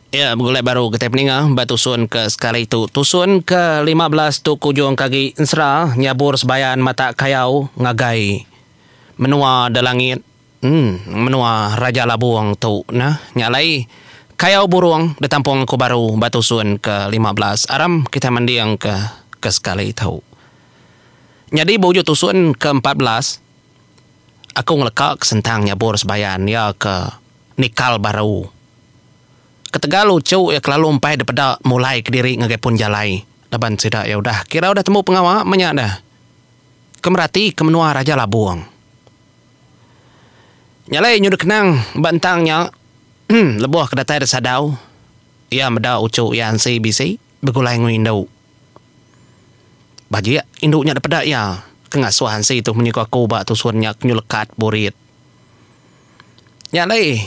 Ya, mulai baru kita peninga batusun ke sekali itu. Tusun ke 15 tu kujung kaki ensra nyabur sebayan mata kayau ngagai. Menua da langit. Menua Raja Labuang tu nah nyalai kayau burung da tampung aku baru batusun ke 15. Aram kita mendiang ke sekali itu. Jadi buju tusun ke 14. Aku ngelekak sentang nyabur sebayan ya ke Nikal baru. Ketegal lucu ya kelalu umpai daripada mulai ke diri ngagapun jalai. Daban sudah ya udah kira udah temu pengawak menyak dah. Kemerati ke menua Raja Labuang. Nyalai nyudah kenang bantangnya lebuh kedatai sadau. Ya meda ucu ya ansi bisi begulai ngindau. Bagi induknya daripada ya kengasuhan si itu menyuka aku bak tusunnya nyulekat burit. Nyalai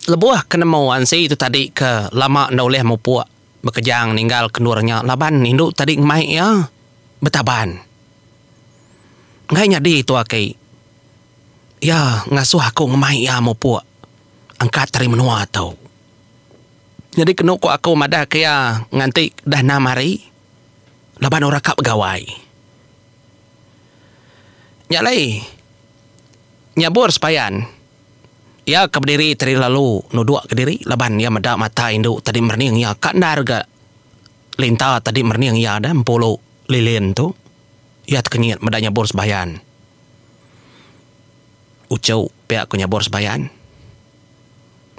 lebuah kenemuan si itu tadi ke lama nda oleh mupuk bekejang ninggal kendurnya laban induk tadi ngemai ya betaban ngai nyadi tu akai ya ngasuh aku ngemai ya mupuk angkat dari menua tau jadi kenu ku aku madah kaya nganti dah 6 hari laban ora kap gawai nyalai nyabur sepayan. Ya ke berdiri tadi lalu nuduk ke diri laban ya meda mata induk tadi merning ya kandar ga linta tadi merning ya ada 10 lilin tu ya terkenyit meda nyabur sebayan ucau pihak ku nyabur sebayan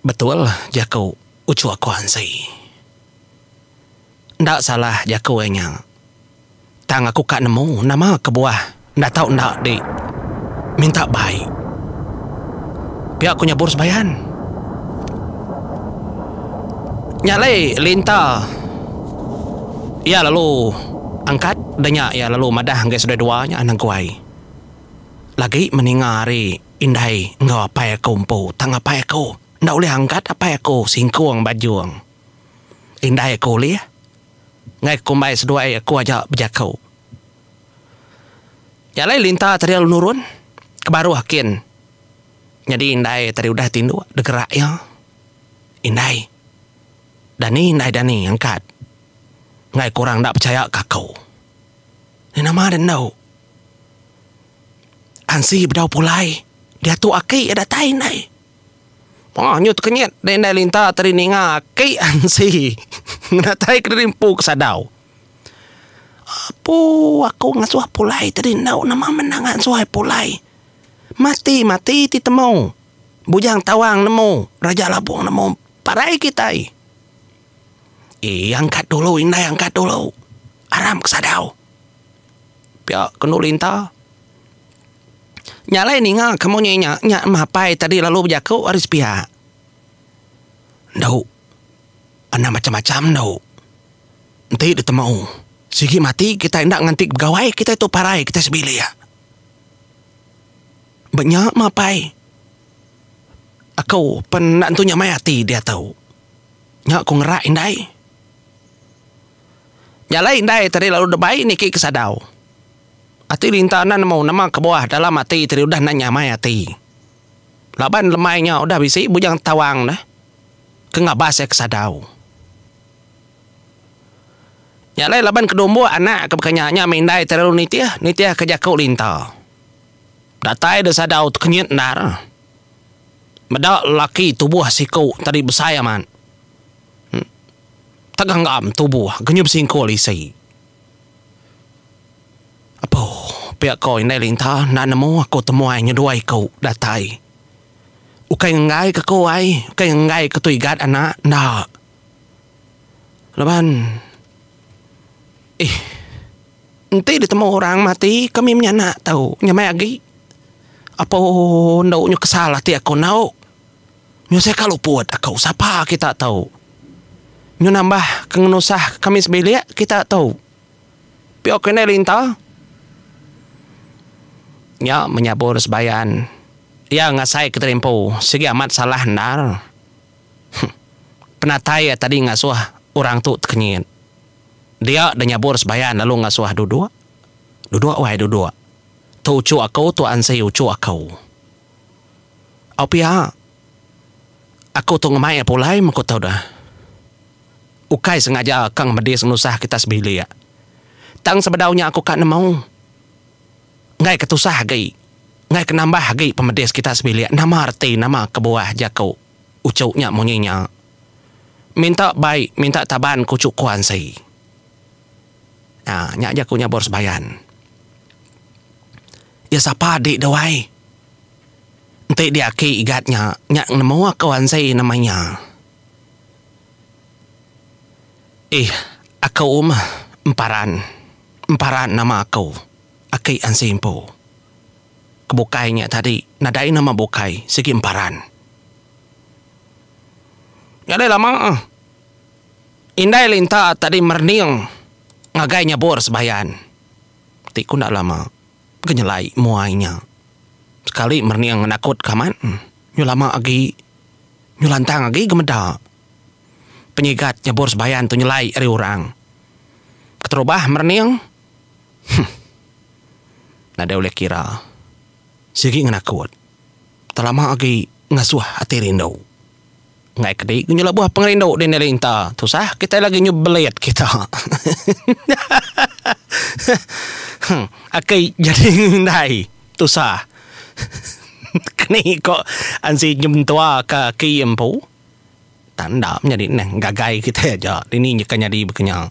betul jakau ucu aku hansi ndak salah jakau enya tang aku kak nemu nama kebuah ndak tahu ndak di minta baik pihak aku nyabur sebayan. Nyalai linta. Ya lalu angkat danyak ya lalu madah ngai sudah duanya anang kuai. Lagi meningari indai ngau apa ya kumpu tang apa ya ku. Ndak boleh angkat apa ya ku singkuang bajuang. Indai ku liah. Ngai kumbai sedua ya ku aja bejakau. Nyalai linta tadi lalu nurun kebaru hakin. Jadi indai tadi udah tindu degerak ya. Indai. Dani angkat. Ngai kurang tak percaya kakau. Ini nama dan tau. Ansi berdau pulai. Dia tu aki ada tai indai. Oh nyut kenyet. Indai linta tadi ninga aki ansi. Ngatai kerimpu kesadau. Apa aku ngasuh pulai tadi tau nama menangan suai pulai. Mati ti temu. Bujang tawang nemu. Raja Labuang nemu. Parai kita. Angkat dulu indai angkat dulu. Aram kesadau. Pihak kenu linta. Nyalai ni nga kamu nyak mapai tadi lalu berjaku aris pihak. Ndau. Ana macam-macam ndau. Nanti ditemu. Sigi mati kita hendak ngantik begawai kita itu parai kita sebili ya. Banyak mapai. Aku penat tu nyamai hati dia tahu. Nyak aku ngerak indai. Nyalai indai tadi lalu debai niki kesadau. Hati lintanan mau nama ke bawah dalam hati tadi udah nanya mai hati. Laban lemainya udah bisi bujang tawang dah. Kengabas ya kesadau. Nyalai laban kedombo anak kebekanya mindai terlalu nitiah kejakau linta. Datai dah sadau terkenyit nar. Meda laki tubuh siku tadi besaya man. Teganggam tubuh genyup singko lisai. Apa pihak kau ini linta nak nemu aku temuai nyeduai kau datai. Ukai ngai ke kau ai, ukai ngai ke tu igat anak nak. Leban. Nanti ditemu orang mati kami menyanak tahu nyamai lagi. Apa ndau nyu kesalah ti aku nau. Nyu saya kalau puat aku siapa kita tahu. Nyu nambah kengenusah kami sebelia kita tahu. Pihak kene linta. Ya menyabur sebayan. Ya ngasai keterimpu. Segi amat salah nar. Penatai ya tadi ngasuh orang tu terkenyit. Dia dah nyabur sebayan lalu ngasuh duduk. Duduk wahai duduk. Tu ucu aku tu ansai ucu aku. Au pihak. Aku tu ngemai pulai aku tahu dah. Ukai sengaja kang medis nusah kita sebili ya. Tang sebedaunya aku kan mau. Ngai ketusah gai. Ngai kenambah gai pemedis kita sebili. Nama arti nama kebuah jakau. Ucuknya monyinya. Minta baik, minta taban kucuk kuan sei. Nah, nyak jakunya bors bayan. Ya siapa adik dawai? Nanti dia ki igatnya. Nyak nemu kawan sei namanya. Aku Emparan nama aku. Aki ansimpo. Kebukainya tadi. Nadai nama bukai. Segi emparan. Ya dah lama. Indai linta tadi merning. Ngagainya bor sebayan. Tiku nak lama. Kenyelai muainya. Sekali merning nakut kaman. Nyu lama agi. Nyu lantang agi gemeda. Penyigat nyebor sebayan tu nyelai ari orang. Keterubah merning. Nada oleh kira. Sigi ngenakut. Terlama agi ngasuh hati rindu. Ngai kedik nyula buah pengerindu di nelinta. Tu sah kita lagi nyubelit kita. Akai jadi ngindai. Tu sah. Kini kok ansi nyumtua ke kiyempu. Tanda menjadi gagai kita aja. Ini nyekanya di bekenya.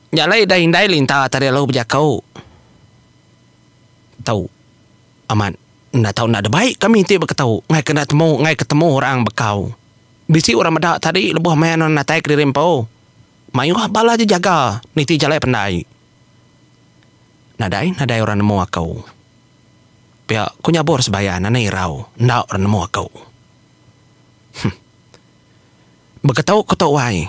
Nyalai dah hindai linta tadi lalu berjakau. Tahu aman. Nggak tahu nak ada baik kami tiba ketahu. Ngai ketemu orang bekau. Bisi orang medak tadi lebuh main natai ke dirimpau. Mayu bala aja jaga. Niti jalai pandai. Nadai orang nemu aku. Pihak ku nyabor sebayan nanai rau. Ndak orang nemu aku. Beketau ketok wai.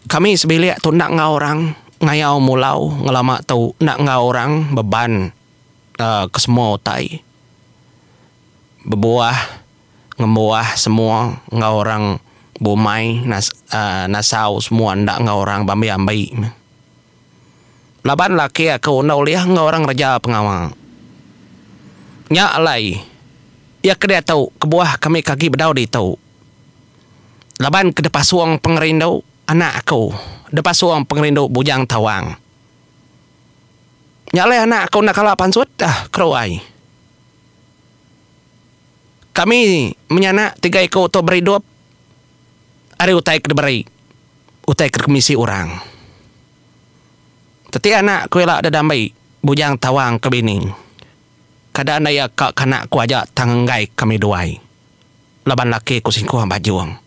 Kami sebilik tu nak ngau orang. Ngayau mulau. Ngelama tu nak ngau orang. Beban. Ke semua otai. Berbuah. Ngembuah semua. Ngau orang. Bumai. Nasau semua. Ndak ngau orang. Bambi-ambi. Laban laki aku. Nau liah ngau orang raja pengawal. Nyak lai. Ya kedia tahu. Kebuah kami kaki bedau di tahu. Laban ke depan suang pengerindu anak aku. Depan suang pengerindu bujang tawang. Nyalai anak aku nak kalah pansut. Keruai. Kami menyanak 3 ekor tu berhidup. Hari utai kedeberi. Utai kemisi orang. Teti anak ku elak dadambai. Bujang tawang kebining. Kadang daya kak kanak ku ajak tanggai kami duai. Laban laki ku singkuh bajuang.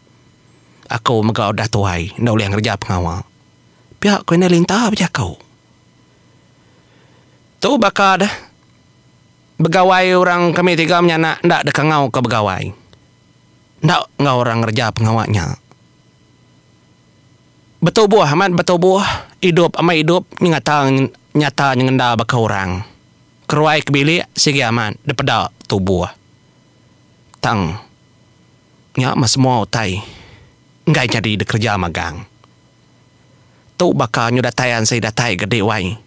Aku megau dah tuai. Nak boleh kerja pengawal. Pihak ku ini lintah aja kau. Tu bakal dah. Begawai orang kami 3 menyanak. Ndak dekat ngau ke begawai. Ndak ngau orang kerja pengawalnya. Betul buah amat betul buah. Hidup amai hidup. Nyata nyengenda bakal orang. Keruai ke bilik. Sigi aman. Daripada tu buah. Tang. Nyak mas semua utai. Ngai jadi kerja magang. Tu bakal nyu datayan saya datai gede wai.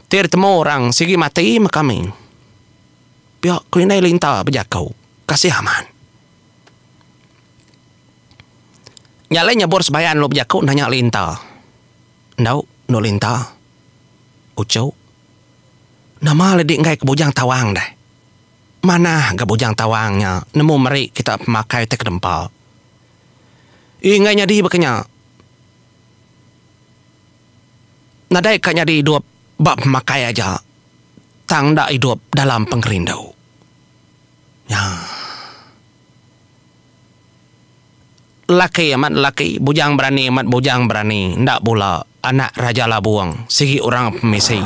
Tiada temu orang sigi mati makami. Pihak ku ini linta berjakau. Kasih aman. Nyalai nyabor sebayan lo berjakau nanya linta. Ndau, no linta. Ucau. Nama ledik ngai kebujang tawang dah. Mana kebujang tawangnya. Nemu meri kita pemakai tek dempal. Ingai nyadi bekenya. Nadai kak nyadi hidup bab makai aja. Tang dak hidup dalam pengerindu. Ya. Laki amat laki. Bujang berani amat bujang berani. Ndak pula anak Raja Labuang. Sigi orang pemisi.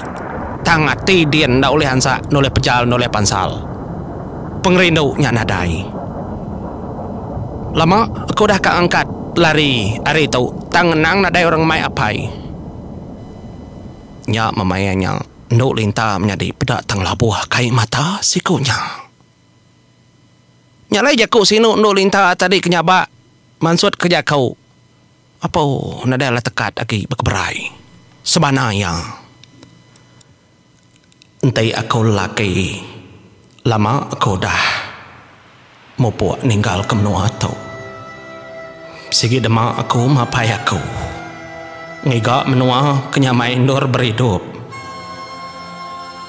Tang ati dian ndak oleh hansa. Noleh pejal, noleh pansal. Pengerindu nya nadai. Lama aku dah kak angkat. Lari, hari tu tangenang nadai orang mai apai. Nya mamayanya nduk linta menjadi pedak tang labuh kai mata sikunya. Nya lai jaku sinu nduk linta tadi kenyaba mansut kerja kau. Apa nadai la tekat lagi berkeberai. Sebenarnya entai aku laki lama aku dah mau puak ninggal ke menua tau. Sigi demak aku mapai aku. Ngiga menua kenyamai indur berhidup.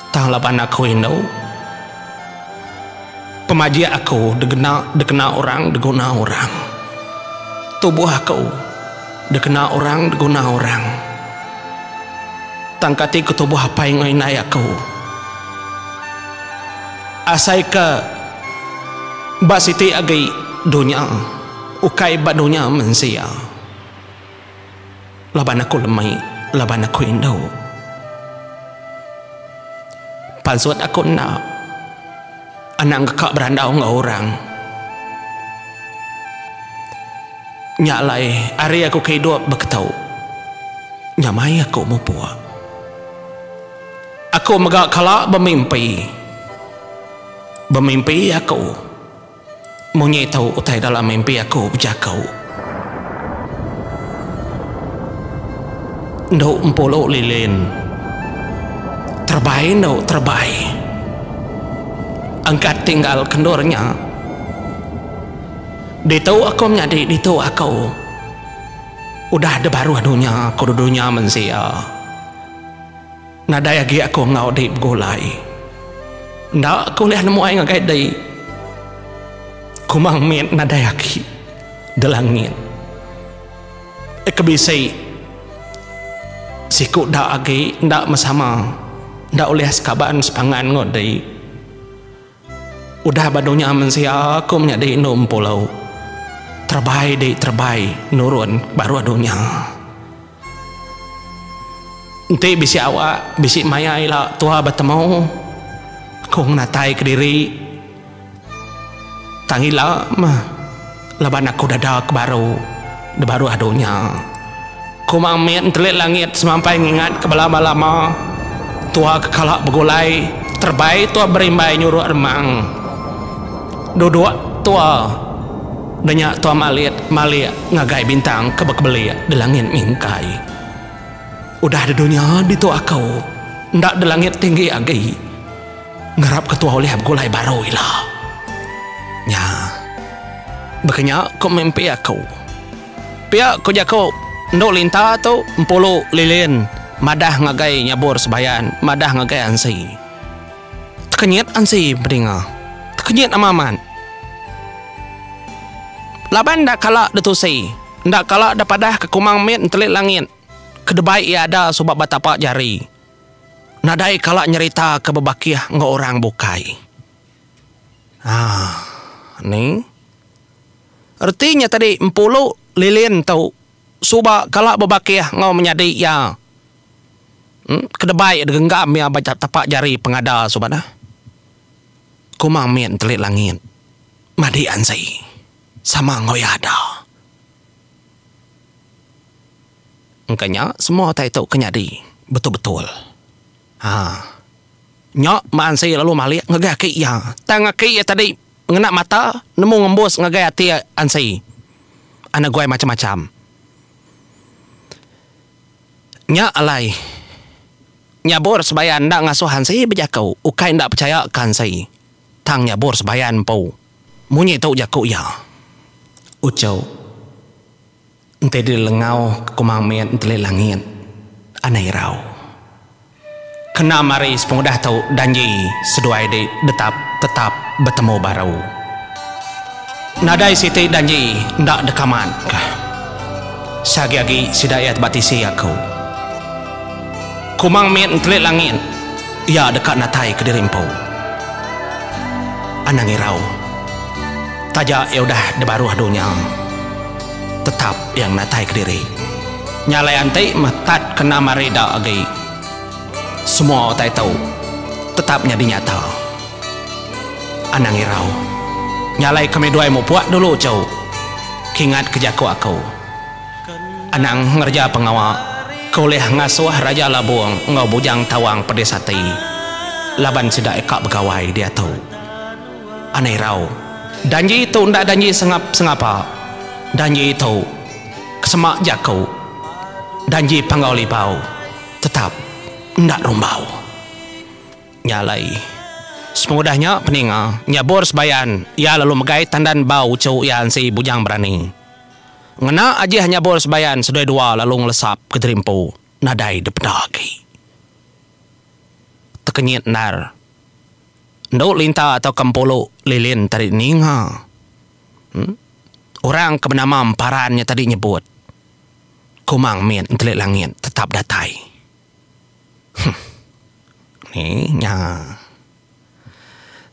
Tang laban aku indau. Pemaji aku degena orang deguna orang. Tubuh aku degena orang deguna orang. Tangkati ke tubuh apa yang ngai aku. Asai ke basiti agai dunia ukai badunya mensia. Laban aku lemai, laban aku indau. Pansut aku nak anang kekak berandau ngau orang. Nyalai hari aku kehidup beketau. Nyamai aku mupua. Aku megak kala bermimpi. Bermimpi aku mungkin tahu utai dalam mimpi aku berjakau. Ndau empolo lilin terbaik ndau terbaik. Angkat tinggal kendornya. Ditahu aku menjadi ditahu aku. Udah ada baru dunia aku dunia mensia. Nadai lagi aku ngau di gulai. Ndak aku lihat nemu aing ngagai dai. Kumang miet nadai lagi delangin. Kebisai siku dak agi ndak masama. Ndak oleh sekabaan sepangan ngodai. Udah badunya mensia aku menjadi indum pulau. Terbaik nurun baru adunya. Nanti bisi awak bisi maya ila tua bertemu. Kung natai ke diri. Tangila mah laban aku dadak baru adunya. Kumang miet telit langit semampai ngingat kebalama-lama. Tua kekalak begulai terbaik tua berimbai nyuruh remang. Duduk tua banyak tua malit ngagai bintang kebek-beli di langit mingkai. Udah ada dunia di tua kau ndak di langit tinggi agi ngarap ketua oleh gulai baru ilah. Ya bekenya kau mimpi aku. Pihak kau jako ndok linta tu empolo lilin madah ngagai nyabur sebayan madah ngagai ansi. Tekenyit ansi beringa. Tekenyit amaman. Laban dak kalak detusi. Ndak kalak dapadah ke kumang mit telit langit. Kedebai ia ada sebab batapak jari. Nadai kalak nyerita ke bebakiah ngau orang bukai. Ni. Artinya tadi empulu lilin tau. Suba kalak bebakiah ngau menyadi ya. Kedebai genggam ya baca tapak jari pengada subana. Kumang mien telit langit. Madi ansai. Sama ngau ada. Engkanya semua tai tau kenyadi. Betul-betul. Nyok maan saya lalu malik ngagaki ya. Tangaki ya tadi ngenak mata nemu ngembus ngagay hati ansai. Anak gue macam-macam. Nya alai. Nyabur sebayan ndak ngasuh ansai bejakau. Ukai ndak percaya kan ansai. Tang nyabur sebayan pau. Munyi tau jakau ya. Ucau. Ente di lengau kumang miet ente langit. Anai rau. Kena mari sepengudah tahu danji seduai di tetap bertemu baru. Nadai siti danji ndak dekaman. Sagi-agi sidayat batisi aku. Kumang miet telit langit. Ya dekat natai ke dirimpau. Anang irau. Taja ya udah debaru adunya. Tetap yang natai ke diri. Nyalai antai metat kena mari dak agi. Semua otai tahu tetap nyadi nyata. Anang irau. Nyalai kami dua mau puak dulu jauh. Kingat kejaku aku. Anang ngerja pengawal. Kau leh ngasuh raja labuang ngau bujang tawang pedesati. Laban sidak ekak begawai dia tahu. Anai rau. Danji itu ndak danji sengapa. Danji itu kesemak jakau. Danji panggau lipau. Tetap ndak rumbau. Nyalai Semudahnya pening nyabur sebayan. Ia lalu megai tandan bau cau ian si bujang berani. Ngena aja nyabur sebayan sedoi dua lalu ngelesap ke derimpu. Nadai depedagi. Tekenyit nar. Nduk linta atau kempolo lilin tadi ninga. Orang kebenama parannya tadi nyebut. Kumang mian telik langit tetap datai. Ni nya.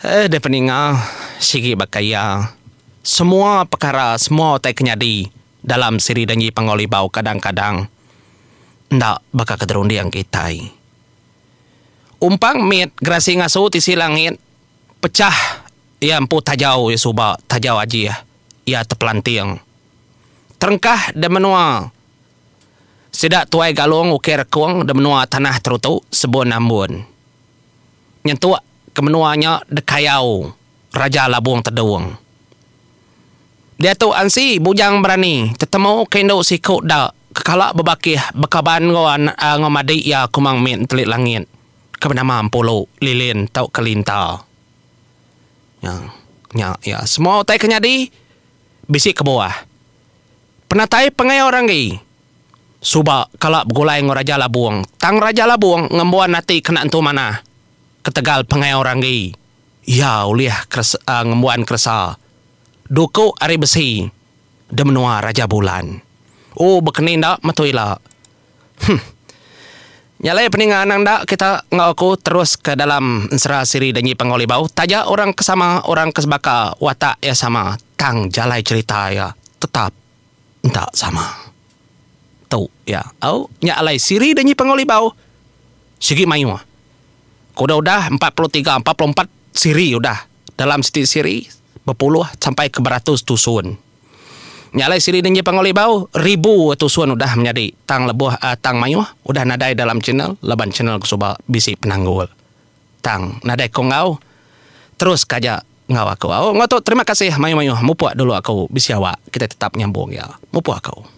Dia peninga sigi bakaya. Semua perkara semua tai kenyadi dalam siri danyi pangolibau kadang-kadang ndak bakal kederun yang kitai. Umpang mit grasi ngasu tisi langit pecah ia empu tajau ya suba tajau aji ya. Ia terpelanting. Terengkah dan menua. Sidak tuai galung ukir kuang dan menua tanah terutu sebun ambun. Nyentuak kemenuanya dekayau Raja Labuang Teduang. Dia tu ansi bujang berani tetemu kendo sikut dak kekalak berbakih bekaban ngomadi ya kumang min telit langit kebenama ampolo lilin tau kelinta. Ya semua tai kenyadi bisik ke bawah. Penatai pengai orang gi. Suba kalak begulai ngo Raja Labuang. Tang Raja Labuang ngembuan nanti kena entu mana. Ketegal pengai orang gi. Ya uliah ngembuan keresa. Duku ari besi. Demenua Raja Bulan. Oh bekenin dak matuila. Nyalai peningan dak kita ngaku terus ke dalam ensera siri danyi pangolibau. Taja orang kesama orang kesebaka watak ya sama. Tang jalai cerita ya tetap tak sama. Tahu ya. Nyalai siri danyi pangolibau. Sigi mayu. Udah 43 44 siri udah. Dalam siti siri berpuluh sampai ke beratus tusun. Nyalai siri danyi pangolibau 1000 tusun udah menjadi tang lebuh tang mayu udah nadai dalam channel laban channel kusuba bisi penanggul. Tang nadai kongau terus kaja ngau aku. Ngotot terima kasih mayu-mayu. Mupuak dulu aku bisi awak. Kita tetap nyambung ya. Mupuak aku.